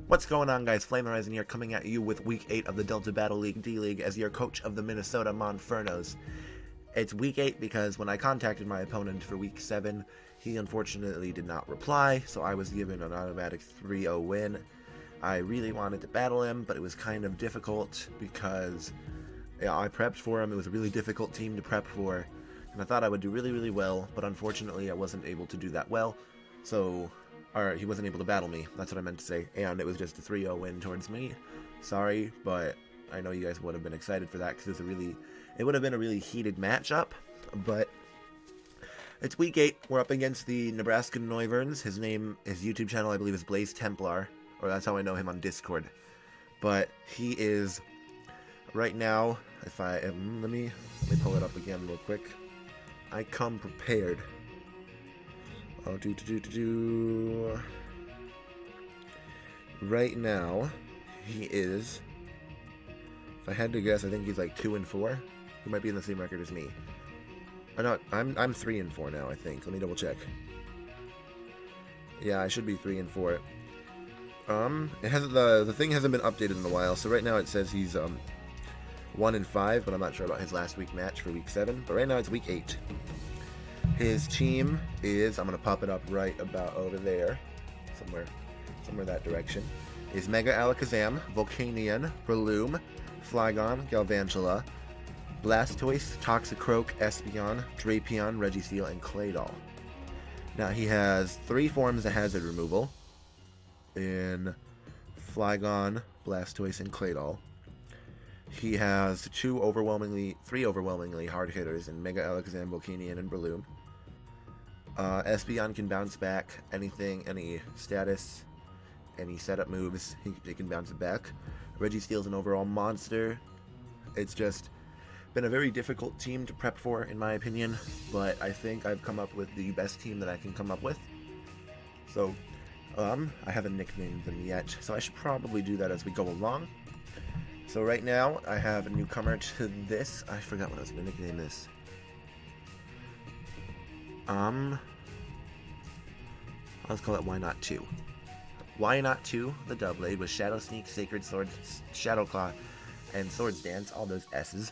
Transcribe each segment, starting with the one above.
What's going on, guys? FlameHorizon here, coming at you with Week 8 of the Delta Battle League D-League as your coach of the Minnesota Monfernos. It's Week 8 because when I contacted my opponent for Week 7, he unfortunately did not reply, so I was given an automatic 3-0 win. I really wanted to battle him, but it was kind of difficult because I prepped for him. It was a really difficult team to prep for, and I thought I would do really well, but unfortunately I wasn't able to do that well, or he wasn't able to battle me, that's what I meant to say, and it was just a 3-0 win towards me. Sorry, but I know you guys would have been excited for that because it would have been a really heated matchup, but it's Week 8, we're up against the Nebraska Noiverns. His YouTube channel, I believe, is Blaze Templar, or that's how I know him on Discord, but he is, right now, let me pull it up again real quick. I come prepared. Right now, he is, if I had to guess, I think he's like 2-4. He might be in the same record as me. Or not, I'm 3-4 now, I think. Let me double check. Yeah, I should be 3-4. It hasn't, the thing hasn't been updated in a while, so right now it says he's 1-5, but I'm not sure about his last week match for Week 7. But right now it's Week 8. His team is, I'm going to pop it up right about over there, somewhere that direction, is Mega Alakazam, Volcanion, Breloom, Flygon, Galvantula, Blastoise, Toxicroak, Espeon, Drapion, Registeel, and Claydol. Now he has 3 forms of hazard removal in Flygon, Blastoise, and Claydol. He has 3 overwhelmingly hard hitters in Mega Alakazam, Volcanion, and Breloom. Espeon can bounce back anything, any status, any setup moves, he can bounce it back. Registeel's an overall monster. It's just been a very difficult team to prep for, in my opinion, but I think I've come up with the best team that I can come up with. So, I haven't nicknamed them yet, so I should probably do that as we go along. So right now, I have a newcomer to this. I forgot what I was going to nickname this. Let's call it Why Not 2. Why Not 2, the Doublade, with Shadow Sneak, Sacred Sword, Shadow Claw, and Swords Dance, all those S's.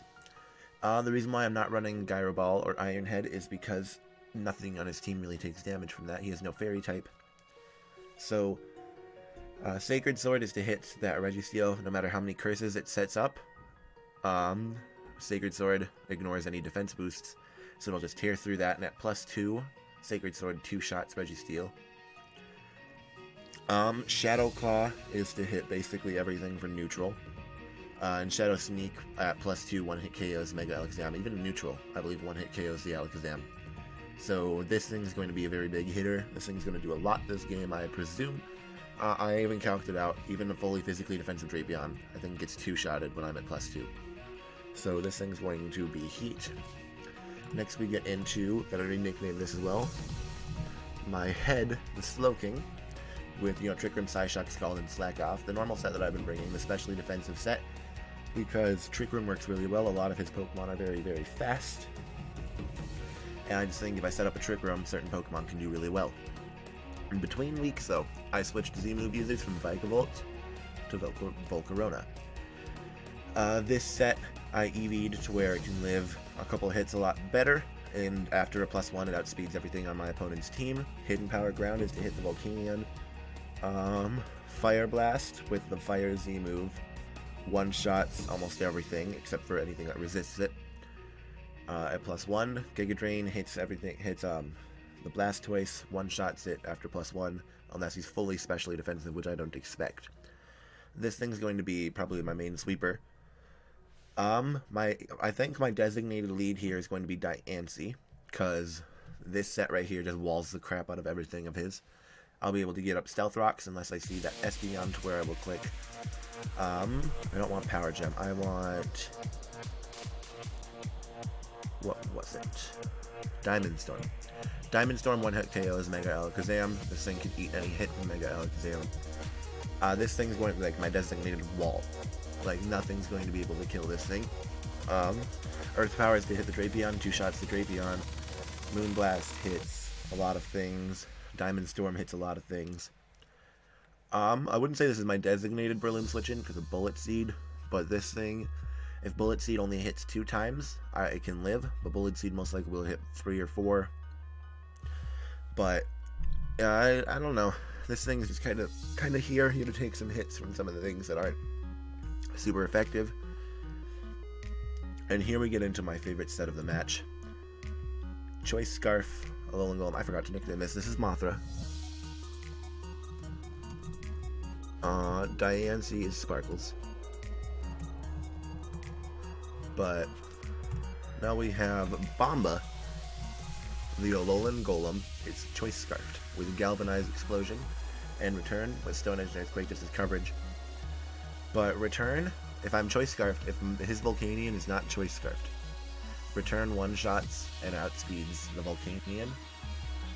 The reason why I'm not running Gyro Ball or Iron Head is because nothing on his team really takes damage from that. He has no Fairy type. So, Sacred Sword is to hit that Registeel no matter how many curses it sets up. Sacred Sword ignores any defense boosts, so it'll just tear through that, and at +2, Sacred Sword 2 shots Registeel. Shadow Claw is to hit basically everything for neutral. And Shadow Sneak at +2 1-hit KOs Mega Alakazam. Even neutral, I believe 1-hit KOs the Alakazam. So this thing's going to be a very big hitter. This thing's going to do a lot this game, I presume. I even calculated out, even a fully physically defensive Drapion, I think gets 2-shotted when I'm at +2. So this thing's going to be heat. Next we get into, gotta re-nickname this as well, my head, the Slowking, with, Trick Room, Psyshock, Scald, and Slack Off, the normal set that I've been bringing, the specially defensive set, because Trick Room works really well. A lot of his Pokemon are very fast, and I just think if I set up a Trick Room, certain Pokemon can do really well. In between weeks, though, I switched Z-move users from Vikavolt to Volcarona. This set I EV'd to where it can live a couple hits a lot better, and after a +1 it outspeeds everything on my opponent's team. Hidden Power Ground is to hit the Volcanion. Fire Blast with the Fire Z move one-shots almost everything except for anything that resists it. At +1, Giga Drain hits everything, the Blastoise, one-shots it after +1 unless he's fully specially defensive, which I don't expect. This thing's going to be probably my main sweeper. I think my designated lead here is going to be Diancie, because this set right here just walls the crap out of everything of his. I'll be able to get up Stealth Rocks unless I see that Espeon to where I will click. I don't want Power Gem. I want, what was it? Diamond Storm. Diamond Storm 1-hit KO is Mega Alakazam. This thing can eat any hit from Mega Alakazam. This thing's going to be like my designated wall. Like, nothing's going to be able to kill this thing. Earth Power is to hit the Drapion, 2 shots to Drapion. Moonblast hits a lot of things. Diamond Storm hits a lot of things. I wouldn't say this is my designated Berlin switch-in because of Bullet Seed, but this thing, if Bullet Seed only hits 2 times, it can live, but Bullet Seed most likely will hit 3 or 4. But I don't know. This thing is just kind of here to take some hits from some of the things that aren't super effective. And here we get into my favorite set of the match. Choice Scarf, Alolan Golem. I forgot to nickname this. This is Mothra. Diancie is Sparkles. But now we have Bomba, the Alolan Golem. It's Choice Scarfed with Galvanized Explosion, and Return with Stone Edge and Earthquake just as coverage. But Return, if I'm Choice Scarfed, if his Volcanion is not Choice Scarfed, Return one-shots and outspeeds the Volcanion.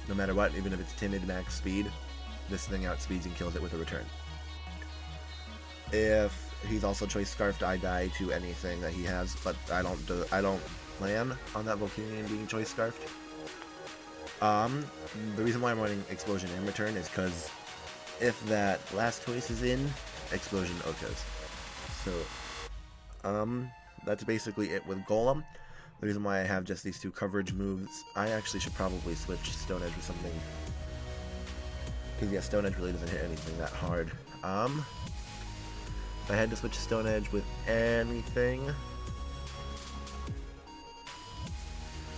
No matter what, even if it's timid max speed, this thing outspeeds and kills it with a Return. If he's also Choice Scarfed, I die to anything that he has, but I don't plan on that Volcanion being Choice Scarfed. The reason why I'm running Explosion in Return is because if that last choice is in, Explosion Okos. So, that's basically it with Golem. The reason why I have just these 2 coverage moves, I actually should probably switch Stone Edge with something, because yeah, Stone Edge really doesn't hit anything that hard. If I had to switch to Stone Edge with anything,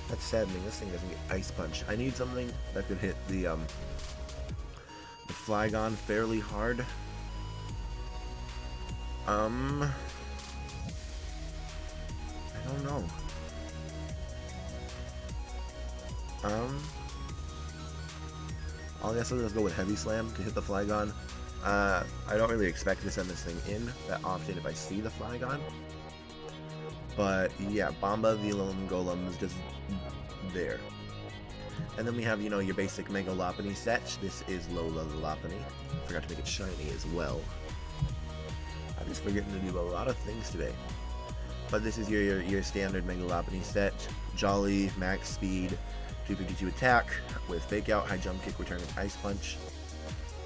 that's saddening. This thing doesn't get Ice Punch. I need something that could hit the Flygon fairly hard. I don't know. I guess I'll just go with Heavy Slam to hit the Flygon. I don't really expect to send this thing in that often if I see the Flygon. But yeah, Bomba, the Alolan Golem, is just there. And then we have, you know, your basic Mega Lopunny set. This is Lola Lopunny. Forgot to make it shiny as well. I'm just forgetting to do a lot of things today. But this is your standard Mega Lopunny set. Jolly, max speed, 252 attack, with Fake Out, High Jump Kick, Return, and Ice Punch.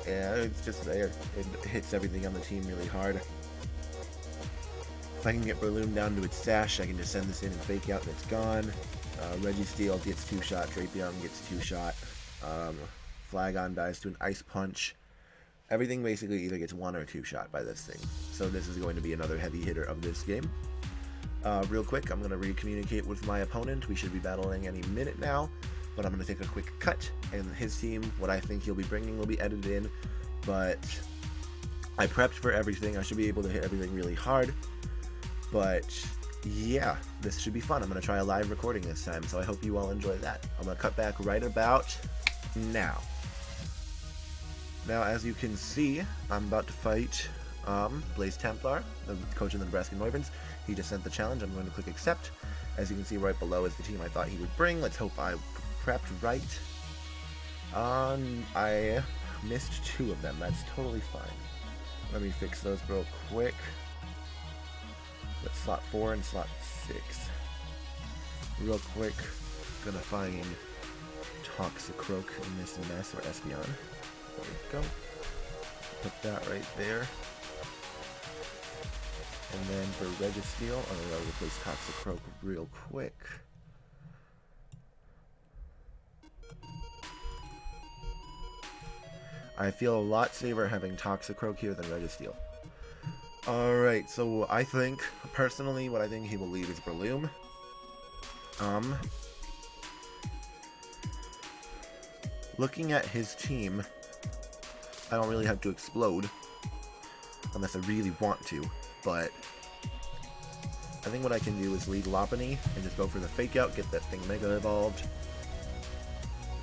And it's just there. It hits everything on the team really hard. If I can get Breloom down to its sash, I can just send this in and Fake Out and it's gone. Registeel gets 2-shot, Drapion gets 2-shot. Flygon dies to an Ice Punch. Everything basically either gets 1 or 2-shot by this thing. So this is going to be another heavy hitter of this game. Real quick, I'm going to re-communicate with my opponent. We should be battling any minute now. But I'm going to take a quick cut, and his team, what I think he'll be bringing will be edited in. But I prepped for everything. I should be able to hit everything really hard. But yeah, this should be fun. I'm going to try a live recording this time, so I hope you all enjoy that. I'm going to cut back right about now. Now, as you can see, I'm about to fight Blaze Templar, the coach of the Nebraska Noiverns. He just sent the challenge. I'm going to click accept. As you can see right below is the team I thought he would bring. Let's hope I prepped right. I missed 2 of them. That's totally fine. Let me fix those real quick. That's slot 4 and slot 6. Real quick, gonna find Toxicroak in this mess, or Espeon. There we go. Put that right there. And then for Registeel, I'm gonna replace Toxicroak real quick. I feel a lot safer having Toxicroak here than Registeel. Alright, so I think, personally, what I think he will lead is Breloom. Looking at his team, I don't really have to explode, unless I really want to, but I think what I can do is lead Lopunny and just go for the Fake Out, get that thing Mega Evolved.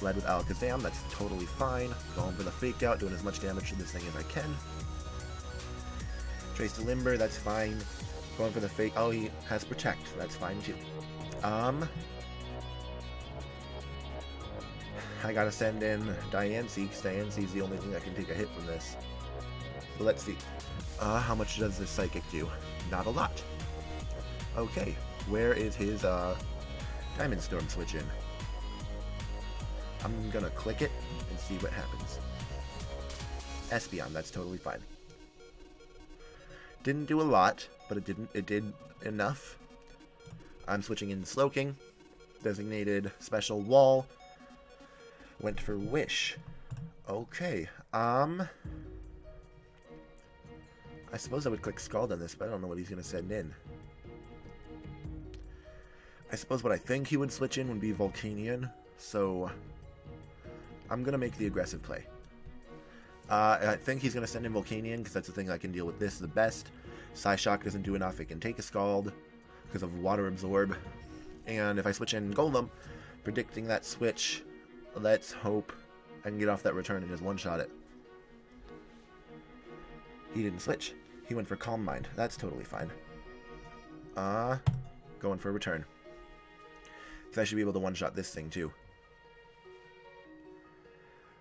Led with Alakazam, that's totally fine. Going for the Fake Out, doing as much damage to this thing as I can. Trace to Limber, that's fine. Going for the Fake... Oh, he has Protect, that's fine too. I gotta send in Diancie, because Diancie's the only thing that can take a hit from this. So let's see. How much does this Psychic do? Not a lot. Okay, where is his Diamond Storm switch in? I'm gonna click it and see what happens. Espeon. That's totally fine. Didn't do a lot, but it did enough. I'm switching in Slowking. Designated Special Wall. Went for Wish. Okay, I suppose I would click Scald on this, but I don't know what he's going to send in. I suppose what I think he would switch in would be Volcanion, so I'm going to make the aggressive play. I think he's going to send in Volcanion, because that's the thing I can deal with this the best. Psyshock doesn't do enough, it can take a Scald, because of Water Absorb. And if I switch in Golem, predicting that switch, let's hope I can get off that return and just one-shot it. He didn't switch. He went for Calm Mind. That's totally fine. Going for a return. Because I should be able to one-shot this thing, too.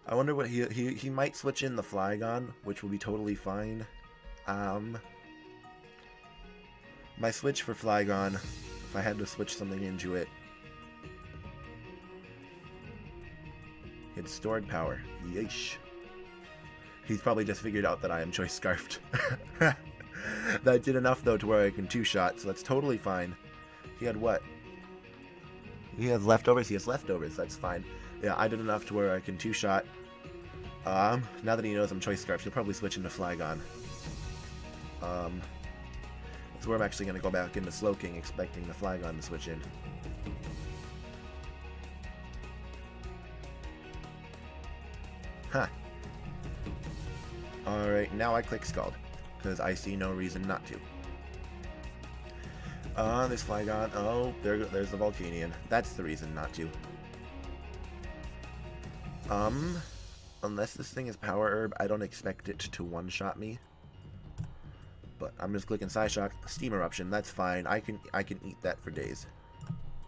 I wonder what he might switch in the Flygon, which will be totally fine. My switch for Flygon, if I had to switch something into it, it's stored power. Yeesh. He's probably just figured out that I am Choice Scarfed. That did enough, though, to where I can two-shot, so that's totally fine. He had what? He has leftovers? He has leftovers, that's fine. Yeah, I did enough to where I can two-shot. Now that he knows I'm Choice Scarfed, he'll probably switch into Flygon. That's where I'm actually going to go back into Slowking, expecting the Flygon to switch in. Huh. Alright, now I click Scald, because I see no reason not to. This Flygon, oh, there's the Volcanion. That's the reason not to. Unless this thing is Power Herb, I don't expect it to one-shot me. But I'm just clicking Psyshock, Steam Eruption, that's fine. I can eat that for days.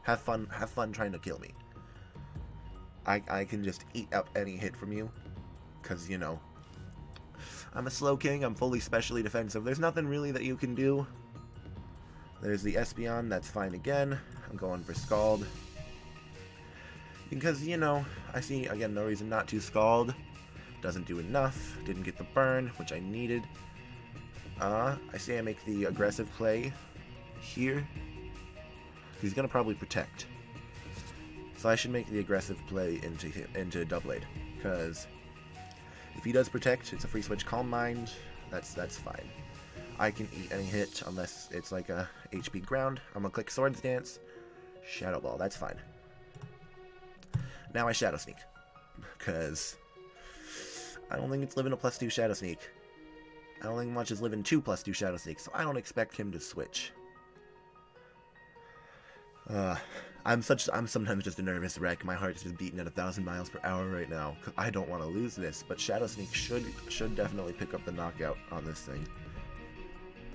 Have fun trying to kill me. I can just eat up any hit from you. Because, you know, I'm a Slowking, I'm fully specially defensive. There's nothing really that you can do. There's the Espeon, that's fine again. I'm going for Scald. Because, you know, I see, again, no reason not to. Scald doesn't do enough. Didn't get the burn, which I needed. I say I make the aggressive play here. He's going to probably protect. So I should make the aggressive play into Doublade. Because if he does protect, it's a free switch Calm Mind. That's fine. I can eat any hit unless it's like a HP ground. I'm going to click Swords Dance. Shadow Ball, that's fine. Now I Shadow Sneak. Because I don't think it's living a +2 Shadow Sneak. I don't think much is living 2 +2 Shadow Sneaks, so I don't expect him to switch. I'm sometimes just a nervous wreck. My heart's just beating at 1,000 miles per hour right now. Cause I don't want to lose this, but Shadow Sneak should definitely pick up the knockout on this thing.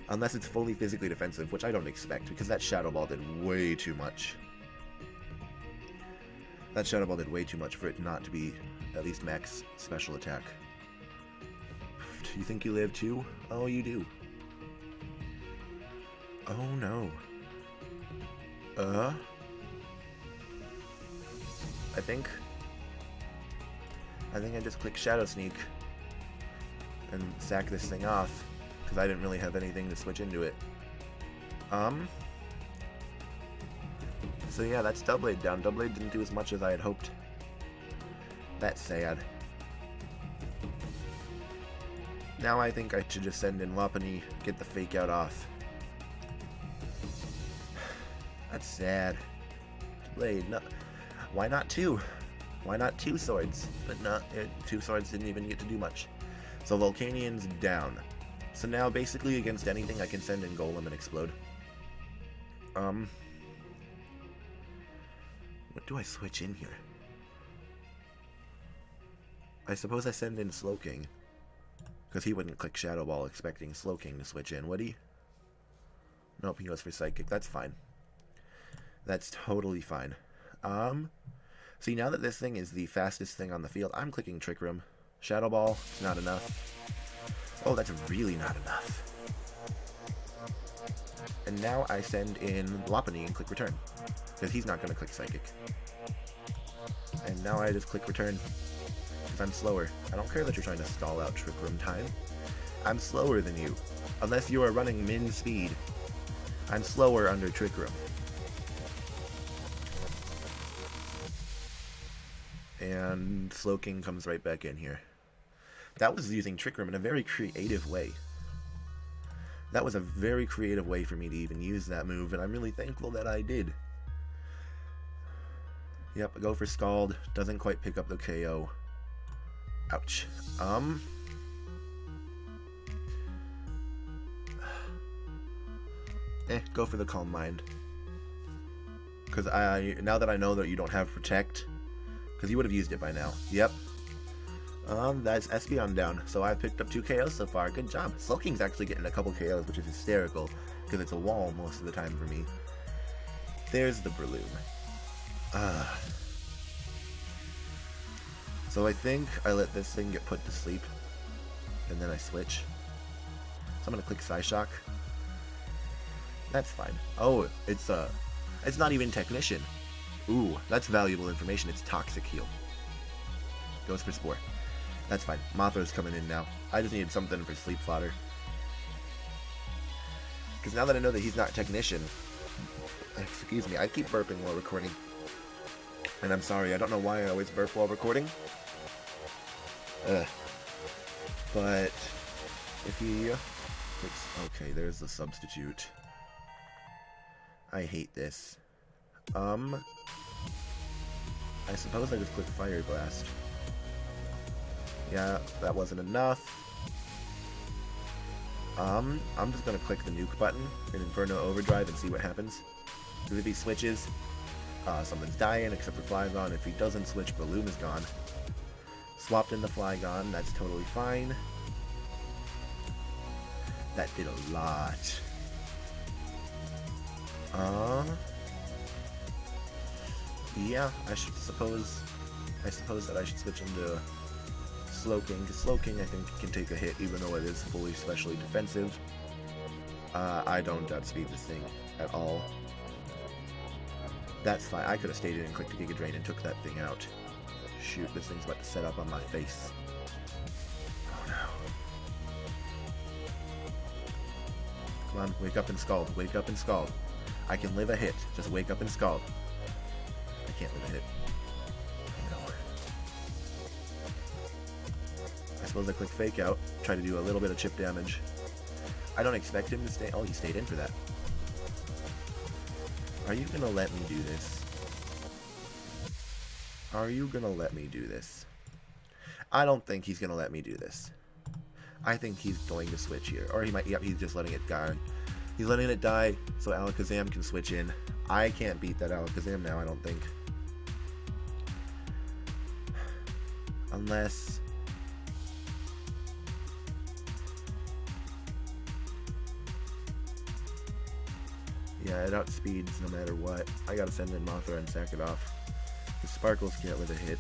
Unless it's fully physically defensive, which I don't expect, because that Shadow Ball did way too much. That Shadow Ball did way too much for it not to be at least max special attack. You think you live too? Oh, you do. Oh no. I think I just click Shadow Sneak and sack this thing off, because I didn't really have anything to switch into it. So yeah, that's Doublade down. Doublade didn't do as much as I had hoped. That's sad. Now I think I should just send in Lopunny, get the Fake Out off. That's sad. Blade, no. Why not 2? Why not 2 swords? But no, 2 swords didn't even get to do much. So Volcanion's down. So now basically against anything I can send in Golem and Explode. What do I switch in here? I suppose I send in Slowking. Because he wouldn't click Shadow Ball expecting Slowking to switch in, would he? Nope, he goes for Psychic. That's fine. That's totally fine. See, now that this thing is the fastest thing on the field, I'm clicking Trick Room. Shadow Ball, not enough. Oh, that's really not enough. And now I send in Lopunny and click Return. Because he's not going to click Psychic. And now I just click Return. because I'm slower. I don't care that you're trying to stall out Trick Room time. I'm slower than you. Unless you are running min speed. I'm slower under Trick Room. And Slowking comes right back in here. That was using Trick Room in a very creative way. That was a very creative way for me to even use that move, and I'm really thankful that I did. Yep, go for Scald. Doesn't quite pick up the KO. Ouch. Go for the Calm Mind. Because now that I know that you don't have Protect, because you would have used it by now. Yep. That's Espeon down. So I've picked up 2 KOs so far. Good job. Slowking's actually getting a couple KOs, which is hysterical, because it's a wall most of the time for me. There's the Breloom. So I think I let this thing get put to sleep, and then I switch. So I'm gonna click Psyshock. That's fine. Oh, it's not even Technician. Ooh, that's valuable information. It's Toxic Heal. Goes for Spore. That's fine. Mothra's coming in now. I just needed something for sleep fodder. Because now that I know that he's not Technician, excuse me, I keep burping while recording. And I'm sorry, I don't know why I always burp while recording. But if he... Okay, there's the substitute. I hate this. I suppose I just click Fire Blast. Yeah, that wasn't enough. I'm just gonna click the nuke button in Inferno Overdrive and see what happens. Because if he switches, something's dying except for Flygon. If he doesn't switch, Breloom is gone. Swapped into Flygon, that's totally fine. That did a lot. Yeah, I suppose that I should switch into Slowking, because Slowking I think can take a hit even though it is fully specially defensive. I don't outspeed this thing at all. That's fine. I could have stayed in and clicked the Giga Drain and took that thing out. Shoot, this thing's about to set up on my face. Oh no. Come on, wake up and Scald. Wake up and Scald. I can live a hit. Just wake up and Scald. I can't live a hit. No. I suppose I click Fake Out. Try to do a little bit of chip damage. I don't expect him to stay. Oh, he stayed in for that. Are you gonna let me do this? Are you gonna let me do this? I don't think he's gonna let me do this. I think he's going to switch here. Or he might, yep, he's just letting it die. He's letting it die so Alakazam can switch in. I can't beat that Alakazam now, I don't think. Unless... yeah, it outspeeds no matter what. I gotta send in Mothra and sack it off. The Sparkles can't live a hit.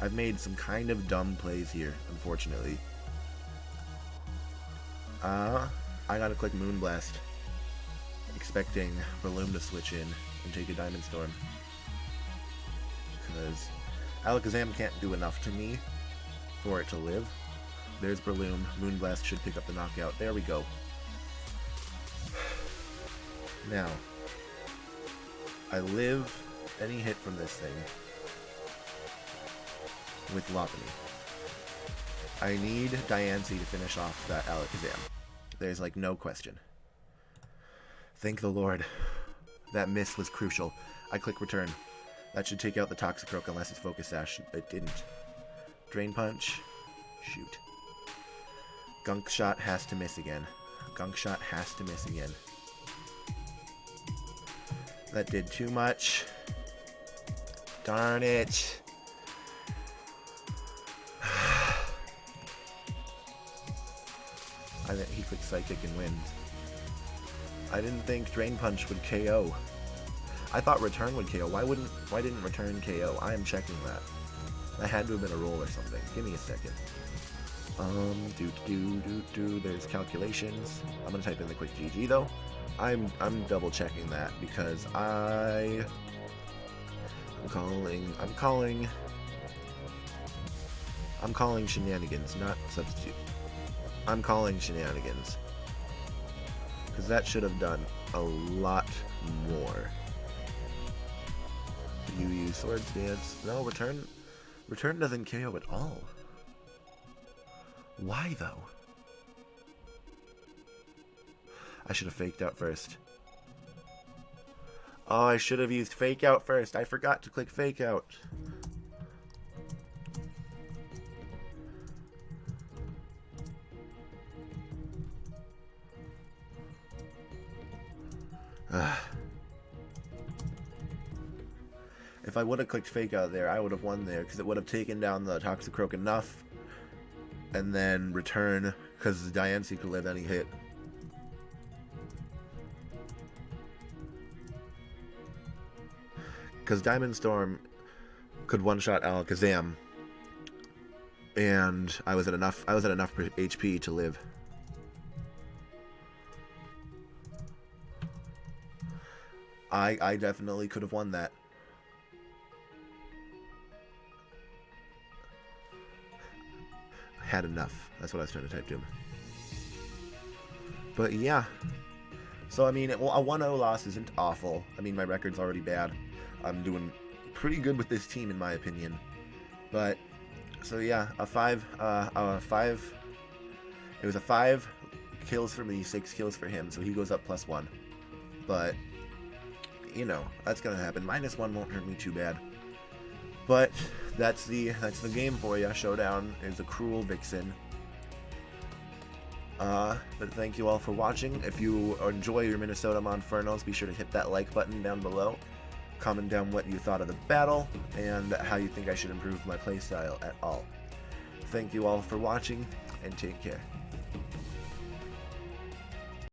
I've made some kind of dumb plays here, unfortunately. I gotta click Moonblast, expecting Breloom to switch in and take a Diamond Storm. Because Alakazam can't do enough to me for it to live. There's Breloom. Moonblast should pick up the knockout. There we go. Now, I live any hit from this thing with Lopunny. I need Diancie to finish off that Alakazam. There's like no question. Thank the Lord. That miss was crucial. I click Return. That should take out the Toxicroak unless it's Focus Sash. It didn't. Drain Punch. Shoot. Gunk Shot has to miss again. Gunk Shot has to miss again. That did too much. Darn it. I think he clicked Psychic and wins. I didn't think Drain Punch would KO. I thought Return would KO. Why didn't Return KO? I am checking that. That had to have been a roll or something. Give me a second. There's calculations. I'm gonna type in the quick GG though. I'm double checking that because I'm calling shenanigans, not substitute. I'm calling shenanigans. Because that should have done a lot more. You use Swords Dance. No, return. Return doesn't KO at all. Why though? I should have faked out first. Oh, I should have used fake out first. I forgot to click fake out. If I would have clicked fake out there, I would have won there because it would have taken down the Toxicroak enough and then return because Diancie could live any hit. Because Diamond Storm could one-shot Alakazam, and I was at enough HP to live. I definitely could have won that. Had enough. That's what I was trying to type to him. But yeah. So I mean, well, a 1-0 loss isn't awful. I mean, my record's already bad. I'm doing pretty good with this team, in my opinion. But so yeah, a 5. It was a 5 kills for me, 6 kills for him. So he goes up +1. But you know, that's gonna happen. -1 won't hurt me too bad. But that's the game for you. Showdown is a cruel vixen. But thank you all for watching. If you enjoy your Minnesota Monfernos, be sure to hit that like button down below. Comment down what you thought of the battle and how you think I should improve my playstyle at all. Thank you all for watching, and take care.